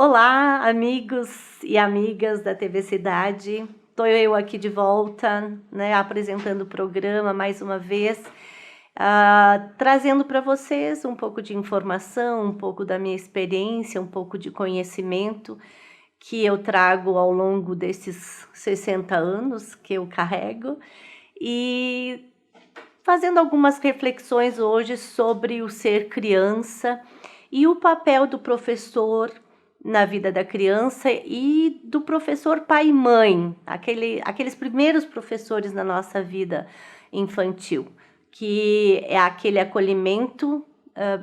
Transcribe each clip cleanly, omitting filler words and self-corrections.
Olá, amigos e amigas da TV Cidade. Estou eu aqui de volta, né, apresentando o programa mais uma vez, trazendo para vocês um pouco de informação, um pouco da minha experiência, um pouco de conhecimento que eu trago ao longo desses 60 anos que eu carrego e fazendo algumas reflexões hoje sobre o ser criança e o papel do professor na vida da criança e do professor pai e mãe, aqueles primeiros professores na nossa vida infantil, que é aquele acolhimento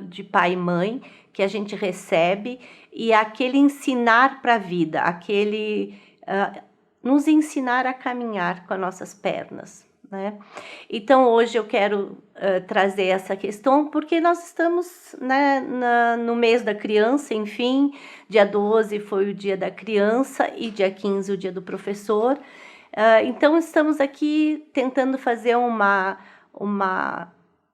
de pai e mãe que a gente recebe e aquele ensinar para a vida, aquele nos ensinar a caminhar com as nossas pernas, né? Então hoje eu quero trazer essa questão porque nós estamos, né, no mês da criança, enfim, dia 12 foi o dia da criança e dia 15 o dia do professor. Então estamos aqui tentando fazer uma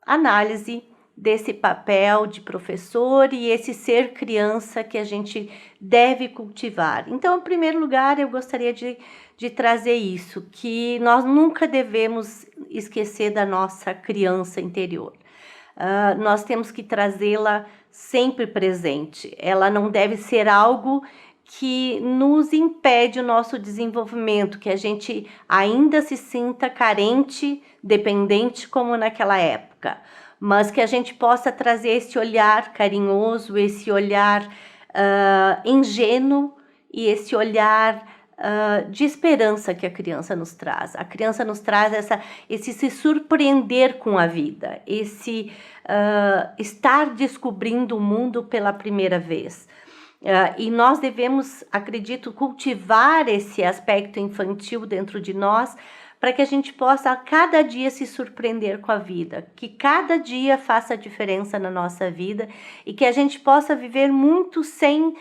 análise desse papel de professor e esse ser criança que a gente deve cultivar. Então, em primeiro lugar, eu gostaria de trazer isso, que nós nunca devemos esquecer da nossa criança interior. Nós temos que trazê-la sempre presente. Ela não deve ser algo que nos impede o nosso desenvolvimento, que a gente ainda se sinta carente, dependente como naquela época, mas que a gente possa trazer esse olhar carinhoso, esse olhar ingênuo e esse olhar de esperança que a criança nos traz. A criança nos traz esse se surpreender com a vida, esse estar descobrindo o mundo pela primeira vez. E nós devemos, acredito, cultivar esse aspecto infantil dentro de nós para que a gente possa a cada dia se surpreender com a vida, que cada dia faça diferença na nossa vida e que a gente possa viver muito sem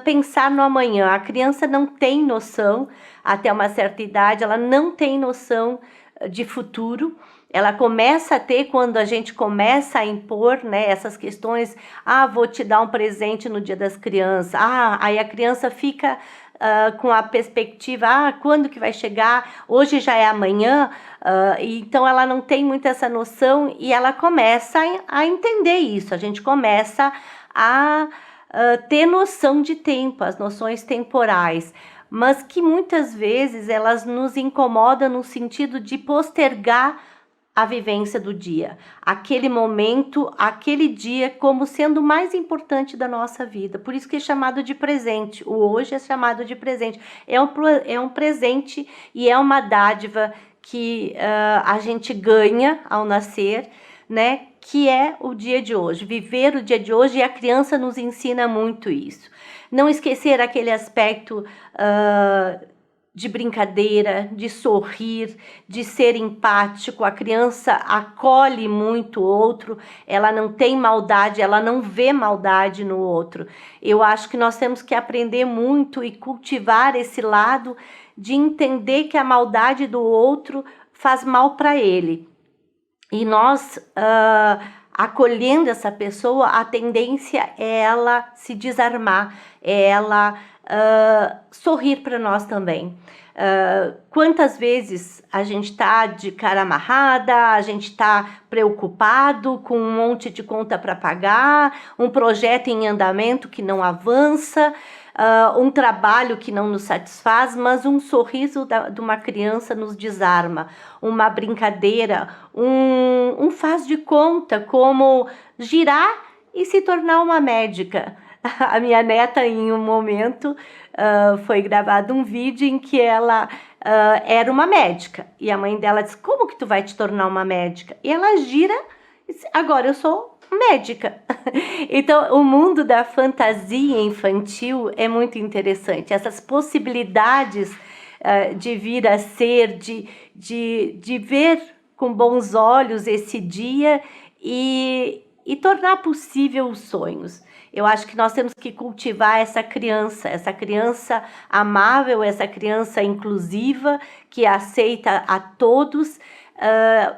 pensar no amanhã. A criança não tem noção, até uma certa idade, ela não tem noção de futuro. Ela começa a ter quando a gente começa a impor, né, essas questões. Vou te dar um presente no Dia das Crianças. Aí a criança fica com a perspectiva, quando que vai chegar? Hoje já é amanhã. Então ela não tem muito essa noção e ela começa a entender isso. A gente começa a ter noção de tempo, as noções temporais, mas que muitas vezes elas nos incomodam no sentido de postergar a vivência do dia, aquele momento, aquele dia como sendo o mais importante da nossa vida. Por isso que é chamado de presente. O hoje é chamado de presente. É um presente e é uma dádiva que a gente ganha ao nascer, né? Que é o dia de hoje. Viver o dia de hoje, e a criança nos ensina muito isso. Não esquecer aquele aspecto de brincadeira, de sorrir, de ser empático. A criança acolhe muito o outro, ela não tem maldade, ela não vê maldade no outro. Eu acho que nós temos que aprender muito e cultivar esse lado de entender que a maldade do outro faz mal para ele. E nós, acolhendo essa pessoa, a tendência é ela se desarmar, é ela sorrir para nós também. Quantas vezes a gente está de cara amarrada, a gente está preocupado com um monte de conta para pagar, um projeto em andamento que não avança, um trabalho que não nos satisfaz, mas um sorriso de uma criança nos desarma, uma brincadeira, um faz de conta, como girar e se tornar uma médica. A minha neta, em um momento, foi gravado um vídeo em que ela era uma médica. E a mãe dela disse, como que tu vai te tornar uma médica? E ela gira e disse, agora eu sou médica. Então, o mundo da fantasia infantil é muito interessante. Essas possibilidades de vir a ser, de ver com bons olhos esse dia e tornar possível os sonhos. Eu acho que nós temos que cultivar essa criança amável, essa criança inclusiva, que aceita a todos,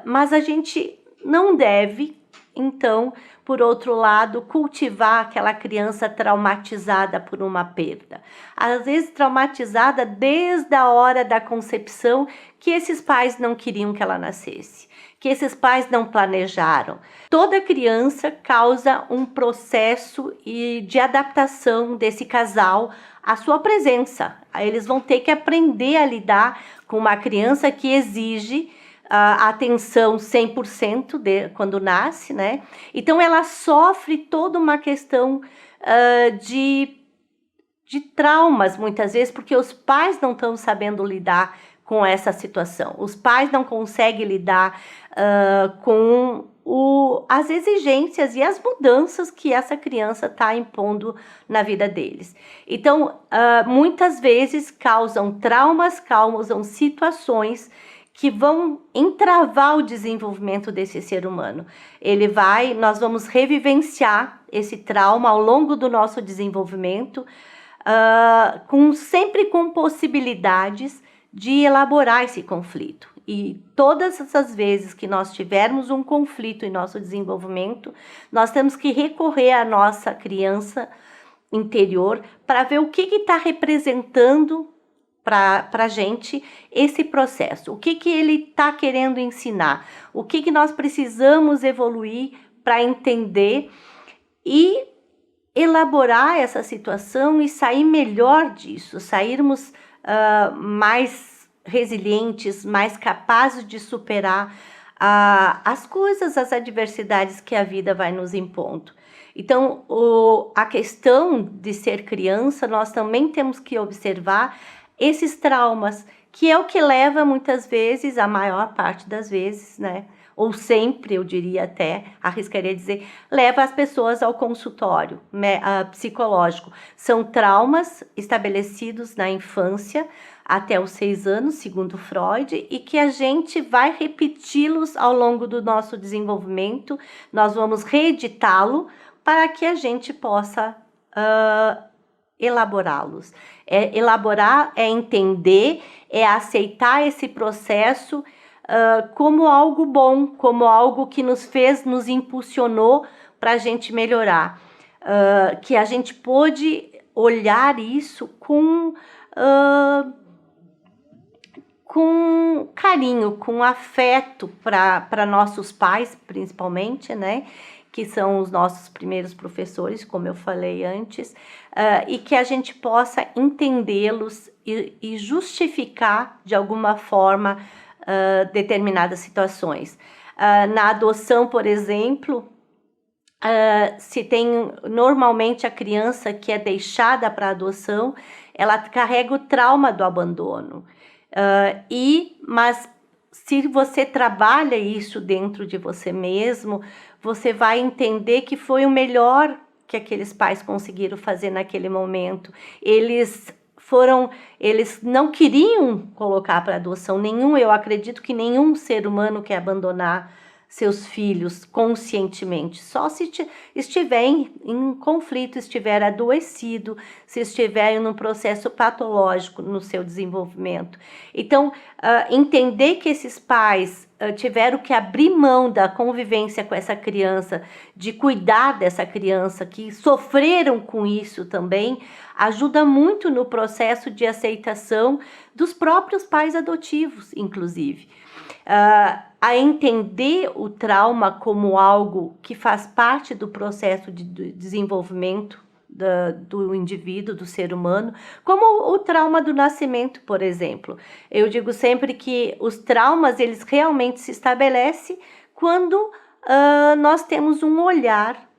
mas a gente não deve então, por outro lado, cultivar aquela criança traumatizada por uma perda. Às vezes traumatizada desde a hora da concepção, que esses pais não queriam que ela nascesse, que esses pais não planejaram. Toda criança causa um processo de adaptação desse casal à sua presença. Eles vão ter que aprender a lidar com uma criança que exige atenção 100% quando nasce, né? Então ela sofre toda uma questão de traumas, muitas vezes, porque os pais não estão sabendo lidar com essa situação. Os pais não conseguem lidar com as exigências e as mudanças que essa criança está impondo na vida deles. Então, muitas vezes causam traumas, causam situações que vão entravar o desenvolvimento desse ser humano. Nós vamos revivenciar esse trauma ao longo do nosso desenvolvimento, sempre com possibilidades de elaborar esse conflito. E todas essas vezes que nós tivermos um conflito em nosso desenvolvimento, nós temos que recorrer à nossa criança interior para ver o que está representando para a gente esse processo, o que ele está querendo ensinar, o que nós precisamos evoluir para entender e elaborar essa situação e sair melhor disso, sairmos mais resilientes, mais capazes de superar as coisas, as adversidades que a vida vai nos impondo. Então, a questão de ser criança, nós também temos que observar esses traumas, que é o que leva muitas vezes, a maior parte das vezes, né? Ou sempre, eu diria até, arriscaria dizer, leva as pessoas ao consultório psicológico. São traumas estabelecidos na infância até os 6 anos, segundo Freud, e que a gente vai repeti-los ao longo do nosso desenvolvimento, nós vamos reeditá-lo para que a gente possa elaborá-los. Elaborar é entender, é aceitar esse processo como algo bom, como algo que nos impulsionou para a gente melhorar, que a gente pôde olhar isso com carinho, com afeto para nossos pais, principalmente, né? Que são os nossos primeiros professores, como eu falei antes, e que a gente possa entendê-los e justificar, de alguma forma, determinadas situações. Na adoção, por exemplo, se tem normalmente a criança que é deixada para adoção, ela carrega o trauma do abandono. Mas se você trabalha isso dentro de você mesmo, você vai entender que foi o melhor que aqueles pais conseguiram fazer naquele momento. Eles não queriam colocar para adoção eu acredito que nenhum ser humano quer abandonar seus filhos conscientemente, só se estiver em conflito, estiver adoecido, se estiver em um processo patológico no seu desenvolvimento. Então, entender que esses pais tiveram que abrir mão da convivência com essa criança, de cuidar dessa criança, que sofreram com isso também, ajuda muito no processo de aceitação dos próprios pais adotivos, inclusive. A entender o trauma como algo que faz parte do processo de desenvolvimento do indivíduo, do ser humano, como o trauma do nascimento, por exemplo. Eu digo sempre que os traumas, eles realmente se estabelecem quando nós temos um olhar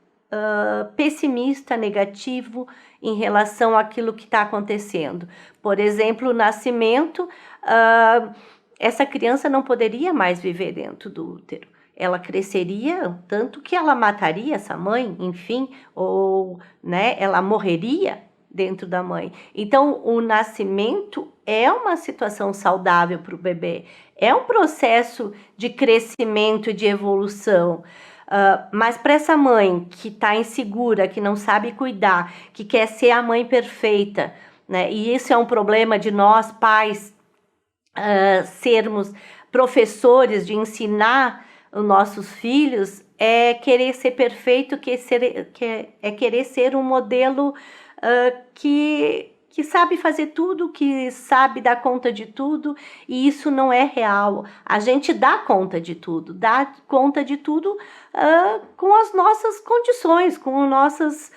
pessimista, negativo, em relação àquilo que está acontecendo. Por exemplo, o nascimento, essa criança não poderia mais viver dentro do útero. Ela cresceria, tanto que ela mataria essa mãe, enfim, ou né, ela morreria dentro da mãe. Então, o nascimento é uma situação saudável para o bebê, é um processo de crescimento e de evolução. Mas para essa mãe que está insegura, que não sabe cuidar, que quer ser a mãe perfeita, né, e isso é um problema de nós, pais, sermos professores, de ensinar os nossos filhos, é querer ser perfeito, é querer ser um modelo que sabe fazer tudo, que sabe dar conta de tudo, e isso não é real. A gente dá conta de tudo com as nossas condições, com as nossas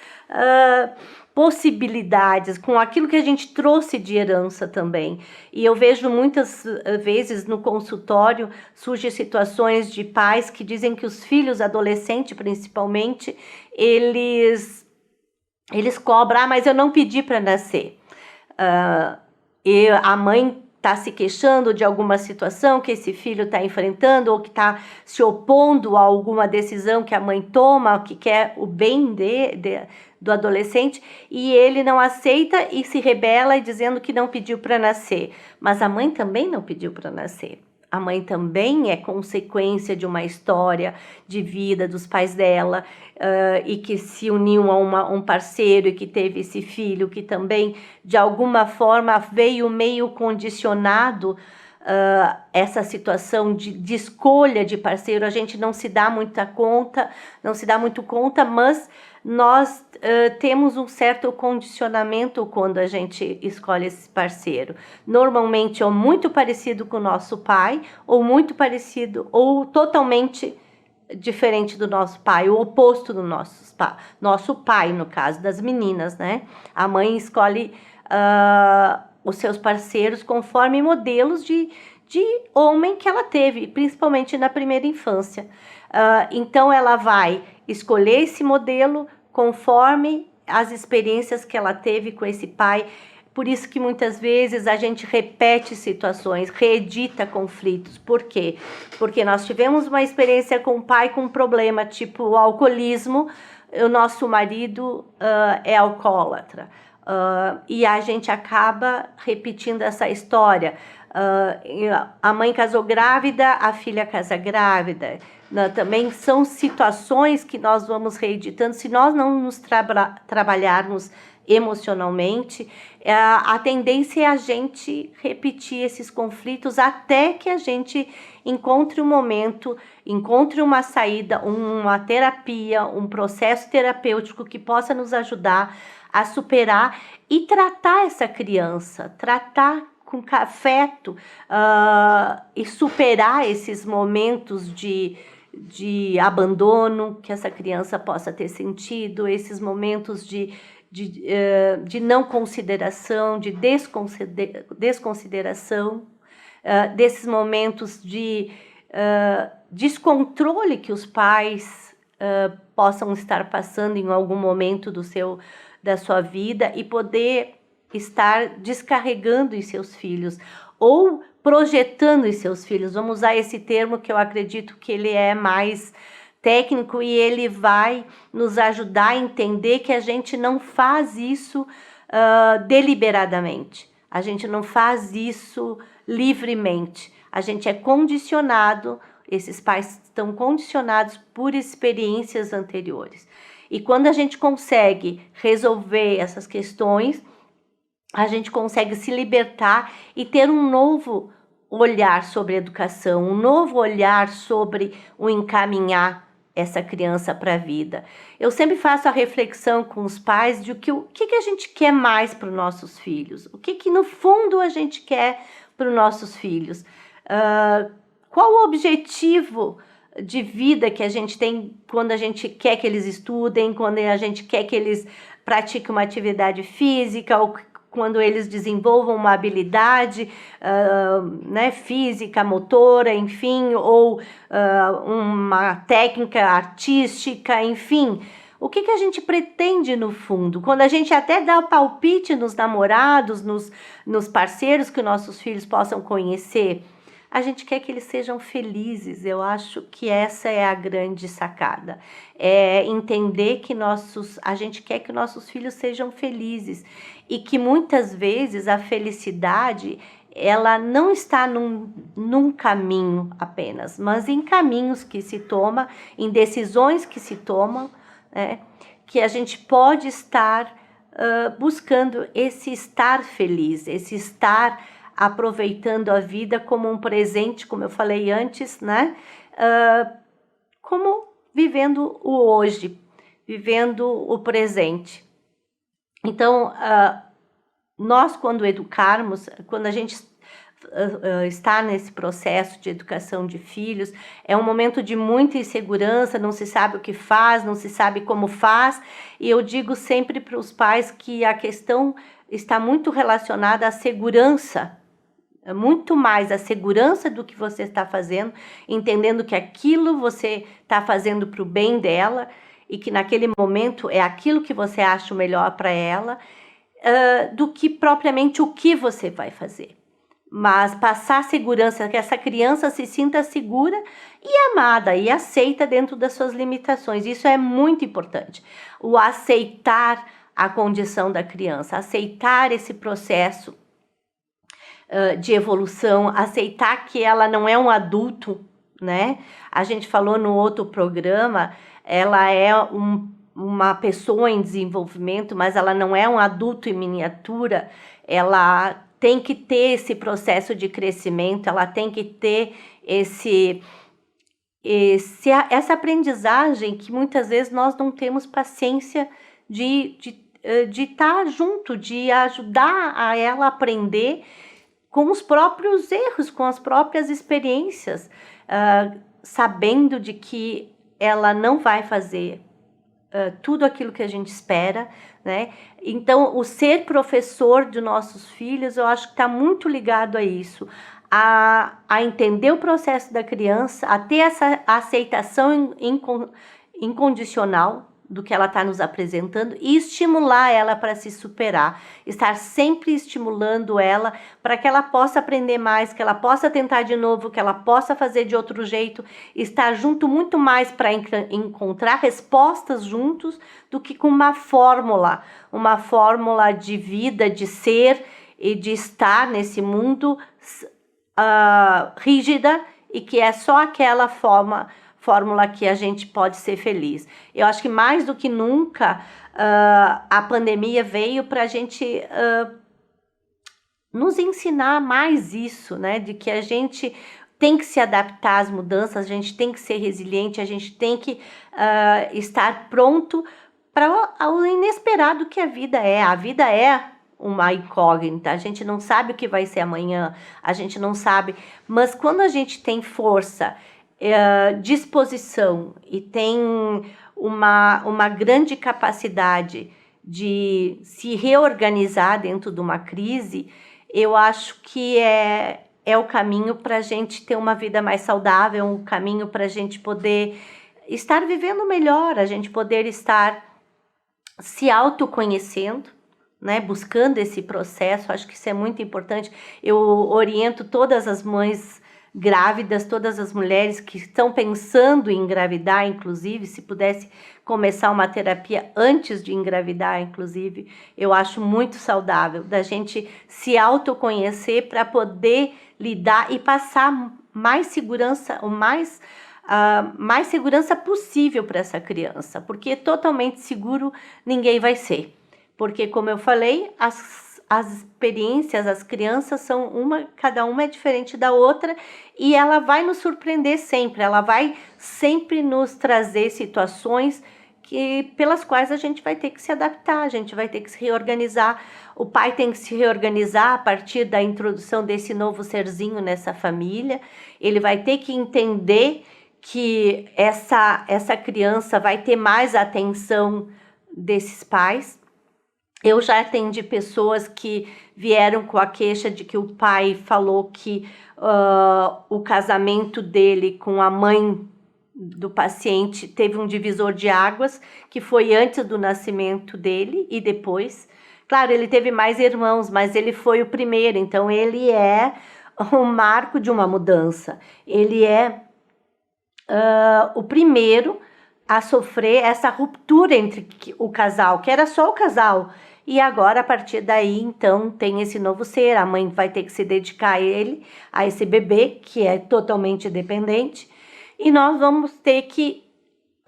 possibilidades, com aquilo que a gente trouxe de herança também. E eu vejo muitas vezes no consultório, surgem situações de pais que dizem que os filhos, adolescentes principalmente, eles cobram, mas eu não pedi para nascer. E a mãe está se queixando de alguma situação que esse filho está enfrentando, ou que está se opondo a alguma decisão que a mãe toma, que quer o bem do adolescente, e ele não aceita e se rebela dizendo que não pediu para nascer. Mas a mãe também não pediu para nascer. A mãe também é consequência de uma história de vida dos pais dela, e que se uniu a um parceiro e que teve esse filho que também, de alguma forma, veio meio condicionado essa situação de escolha de parceiro. A gente não se dá muito conta, mas nós temos um certo condicionamento quando a gente escolhe esse parceiro. Normalmente é muito parecido com o nosso pai, ou muito parecido, ou totalmente diferente do nosso pai, o oposto do nosso pai, no caso das meninas, né? A mãe escolhe os seus parceiros conforme modelos de homem que ela teve, principalmente na primeira infância. Então ela vai escolher esse modelo conforme as experiências que ela teve com esse pai. Por isso que muitas vezes a gente repete situações, reedita conflitos. Por quê? Porque nós tivemos uma experiência com um pai com um problema, tipo o alcoolismo, o nosso marido é alcoólatra. E a gente acaba repetindo essa história. A mãe casou grávida, a filha casa grávida. Também são situações que nós vamos reeditando. Se nós não nos trabalharmos emocionalmente, a tendência é a gente repetir esses conflitos até que a gente encontre um momento, encontre uma saída, uma terapia, um processo terapêutico que possa nos ajudar a superar e tratar essa criança, tratar com afeto e superar esses momentos de abandono que essa criança possa ter sentido, esses momentos de não consideração, de desconsideração, desses momentos de descontrole que os pais possam estar passando em algum momento da sua vida, e poder estar descarregando em seus filhos ou projetando em seus filhos. Vamos usar esse termo que eu acredito que ele é mais técnico, e ele vai nos ajudar a entender que a gente não faz isso deliberadamente, a gente não faz isso livremente, a gente é condicionado, esses pais estão condicionados por experiências anteriores. E quando a gente consegue resolver essas questões, a gente consegue se libertar e ter um novo olhar sobre a educação, um novo olhar sobre o encaminhar essa criança para a vida. Eu sempre faço a reflexão com os pais de o que a gente quer mais para os nossos filhos, o que no fundo a gente quer para os nossos filhos, qual o objetivo de vida que a gente tem quando a gente quer que eles estudem, quando a gente quer que eles pratiquem uma atividade física, ou quando eles desenvolvam uma habilidade física, motora, enfim, ou uma técnica artística, enfim. O que a gente pretende no fundo? Quando a gente até dá o palpite nos namorados, nos parceiros que nossos filhos possam conhecer, a gente quer que eles sejam felizes. Eu acho que essa é a grande sacada. É entender que a gente quer que nossos filhos sejam felizes. E que muitas vezes a felicidade, ela não está num caminho apenas, mas em caminhos que se toma, em decisões que se tomam, né, que a gente pode estar buscando esse estar feliz, esse estar aproveitando a vida como um presente, como eu falei antes, né? Como vivendo o hoje, vivendo o presente. Então, nós, quando educarmos, quando a gente está nesse processo de educação de filhos, é um momento de muita insegurança, não se sabe o que faz, não se sabe como faz, e eu digo sempre para os pais que a questão está muito relacionada à segurança, muito mais a segurança do que você está fazendo, entendendo que aquilo você está fazendo para o bem dela, e que naquele momento é aquilo que você acha o melhor para ela, do que propriamente o que você vai fazer. Mas passar segurança, que essa criança se sinta segura e amada e aceita dentro das suas limitações. Isso é muito importante. O aceitar a condição da criança, aceitar esse processo de evolução, aceitar que ela não é um adulto, né? A gente falou no outro programa, ela é uma pessoa em desenvolvimento, mas ela não é um adulto em miniatura, ela tem que ter esse processo de crescimento, ela tem que ter essa aprendizagem que muitas vezes nós não temos paciência de estar junto, de ajudar a ela a aprender com os próprios erros, com as próprias experiências, sabendo de que ela não vai fazer tudo aquilo que a gente espera, né? Então, o ser professor de nossos filhos, eu acho que está muito ligado a isso, a entender o processo da criança, a ter essa aceitação incondicional do que ela está nos apresentando e estimular ela para se superar, estar sempre estimulando ela para que ela possa aprender mais, que ela possa tentar de novo, que ela possa fazer de outro jeito, estar junto muito mais para encontrar respostas juntos do que com uma fórmula de vida, de ser e de estar nesse mundo rígida e que é só aquela fórmula que a gente pode ser feliz. Eu acho que mais do que nunca a pandemia veio para a gente nos ensinar mais isso, né? De que a gente tem que se adaptar às mudanças, a gente tem que ser resiliente, a gente tem que estar pronto para o inesperado que a vida é. A vida é uma incógnita, a gente não sabe o que vai ser amanhã, a gente não sabe, mas quando a gente tem força, disposição e tem uma grande capacidade de se reorganizar dentro de uma crise, eu acho que é o caminho para a gente ter uma vida mais saudável, um caminho para a gente poder estar vivendo melhor, a gente poder estar se autoconhecendo, né, buscando esse processo. Acho que isso é muito importante. Eu oriento todas as mães grávidas, todas as mulheres que estão pensando em engravidar, inclusive, se pudesse começar uma terapia antes de engravidar, inclusive, eu acho muito saudável da gente se autoconhecer para poder lidar e passar mais segurança, mais segurança possível para essa criança, porque totalmente seguro ninguém vai ser. Porque, como eu falei, as experiências, as crianças são cada uma é diferente da outra e ela vai nos surpreender sempre, ela vai sempre nos trazer situações pelas quais a gente vai ter que se adaptar, a gente vai ter que se reorganizar. O pai tem que se reorganizar a partir da introdução desse novo serzinho nessa família, ele vai ter que entender que essa criança vai ter mais atenção desses pais. Eu já atendi pessoas que vieram com a queixa de que o pai falou que o casamento dele com a mãe do paciente teve um divisor de águas, que foi antes do nascimento dele e depois. Claro, ele teve mais irmãos, mas ele foi o primeiro, então ele é o marco de uma mudança. Ele é o primeiro a sofrer essa ruptura entre o casal, que era só o casal. E agora, a partir daí, então, tem esse novo ser. A mãe vai ter que se dedicar a ele, a esse bebê, que é totalmente dependente. E nós vamos ter que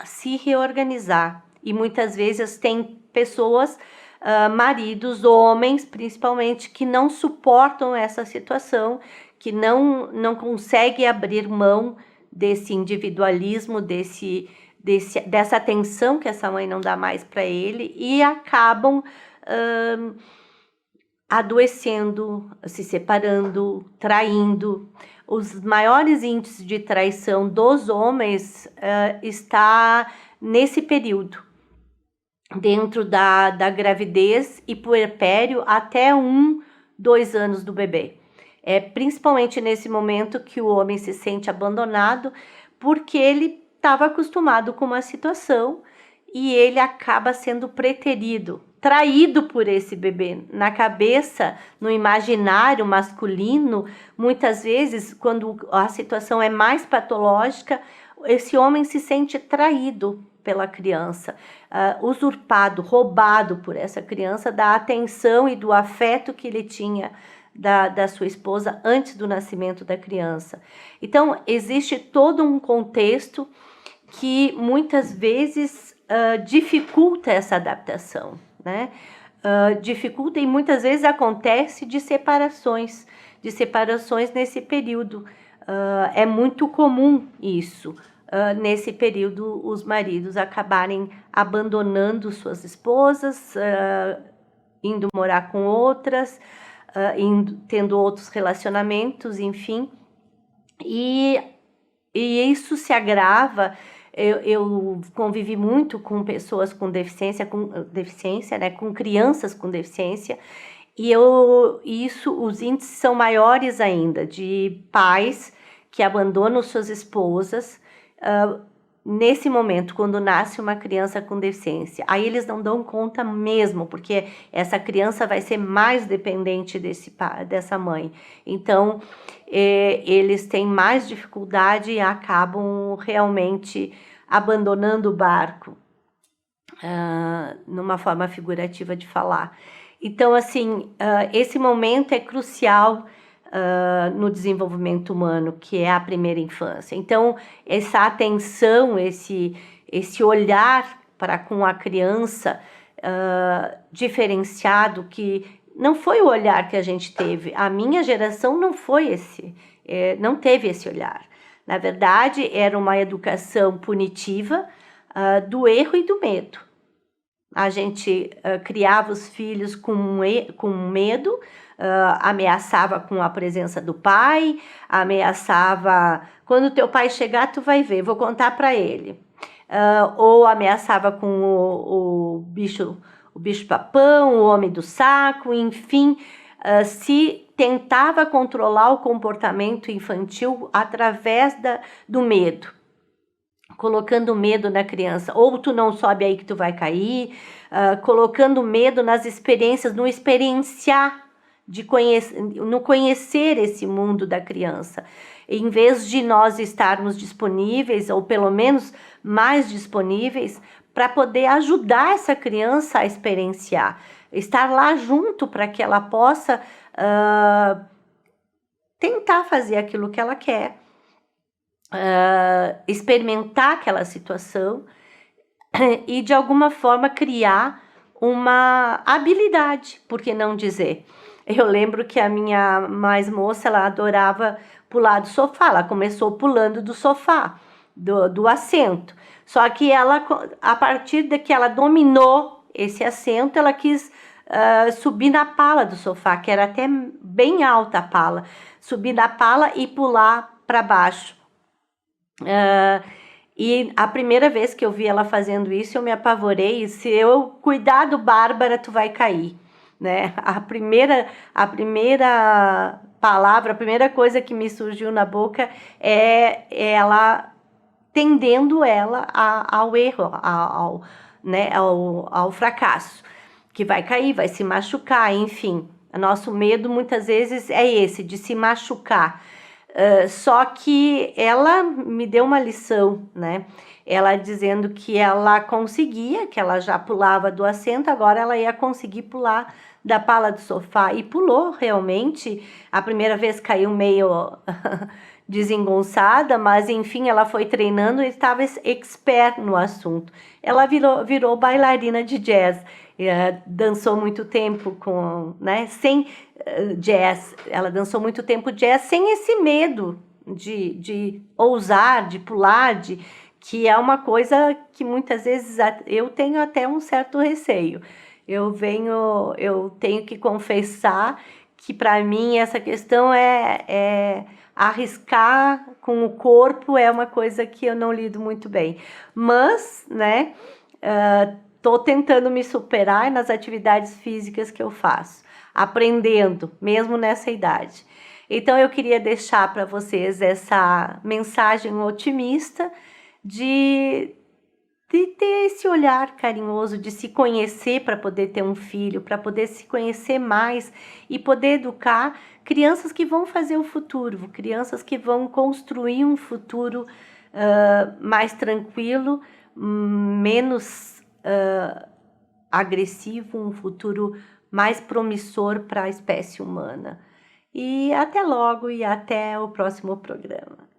se reorganizar. E muitas vezes tem pessoas, maridos, homens, principalmente, que não suportam essa situação, que não conseguem abrir mão desse individualismo, dessa atenção que essa mãe não dá mais para ele e acabam adoecendo, se separando, traindo. Os maiores índices de traição dos homens está nesse período, dentro da gravidez e puerpério até 2 anos do bebê. É principalmente nesse momento que o homem se sente abandonado, porque ele estava acostumado com uma situação e ele acaba sendo preterido, traído por esse bebê. Na cabeça, no imaginário masculino, muitas vezes, quando a situação é mais patológica, esse homem se sente traído pela criança, usurpado, roubado por essa criança da atenção e do afeto que ele tinha da sua esposa antes do nascimento da criança. Então, existe todo um contexto que muitas vezes dificulta essa adaptação, né? Dificulta e muitas vezes acontece de separações nesse período. É muito comum isso. Nesse período, os maridos acabarem abandonando suas esposas, indo morar com outras, tendo outros relacionamentos, enfim. E isso se agrava. Eu convivi muito com pessoas com deficiência, né, com crianças com deficiência, e os índices são maiores ainda, de pais que abandonam suas esposas, nesse momento, quando nasce uma criança com deficiência. Aí eles não dão conta mesmo, porque essa criança vai ser mais dependente dessa mãe. Então, eles têm mais dificuldade e acabam realmente abandonando o barco, numa forma figurativa de falar. Então, assim, esse momento é crucial no desenvolvimento humano, que é a primeira infância. Então, essa atenção, esse olhar para com a criança diferenciado, que não foi o olhar que a gente teve. A minha geração não foi não teve esse olhar. Na verdade, era uma educação punitiva do erro e do medo. A gente criava os filhos com medo, ameaçava com a presença do pai, ameaçava, quando teu pai chegar tu vai ver, vou contar para ele. Ou ameaçava com o bicho papão, o homem do saco, enfim, se tentava controlar o comportamento infantil através do medo, colocando medo na criança. Ou tu não sobe aí que tu vai cair, colocando medo nas experiências, no experienciar, no conhecer esse mundo da criança. Em vez de nós estarmos disponíveis, ou pelo menos mais disponíveis, para poder ajudar essa criança a experienciar, estar lá junto para que ela possa tentar fazer aquilo que ela quer, experimentar aquela situação e de alguma forma criar uma habilidade, por que não dizer? Eu lembro que a minha mais moça, ela adorava pular do sofá, ela começou pulando do sofá, do assento. Só que ela, a partir de que ela dominou esse assento, ela quis subir na pala do sofá, que era até bem alta a pala, subir na pala e pular para baixo. E a primeira vez que eu vi ela fazendo isso, eu me apavorei. Se eu cuidar do Bárbara, tu vai cair, né? A primeira palavra, a primeira coisa que me surgiu na boca é ela tendendo ela ao erro, ao fracasso, que vai cair, vai se machucar, enfim. O nosso medo muitas vezes é esse, de se machucar. Só que ela me deu uma lição, né? Ela dizendo que ela conseguia, que ela já pulava do assento, agora ela ia conseguir pular da pala do sofá. E pulou realmente. A primeira vez caiu meio desengonçada, mas enfim, ela foi treinando e estava expert no assunto. Ela virou bailarina de jazz. Dançou muito tempo sem jazz, ela dançou muito tempo jazz sem esse medo de ousar, de pular, que é uma coisa que muitas vezes eu tenho até um certo receio. Eu tenho que confessar que para mim essa questão é arriscar com o corpo é uma coisa que eu não lido muito bem. Mas, né, tô tentando me superar nas atividades físicas que eu faço, aprendendo, mesmo nessa idade. Então eu queria deixar para vocês essa mensagem otimista de ter esse olhar carinhoso, de se conhecer para poder ter um filho, para poder se conhecer mais e poder educar crianças que vão fazer o futuro, crianças que vão construir um futuro mais tranquilo, menos agressivo, um futuro mais promissor para a espécie humana. E até logo e até o próximo programa.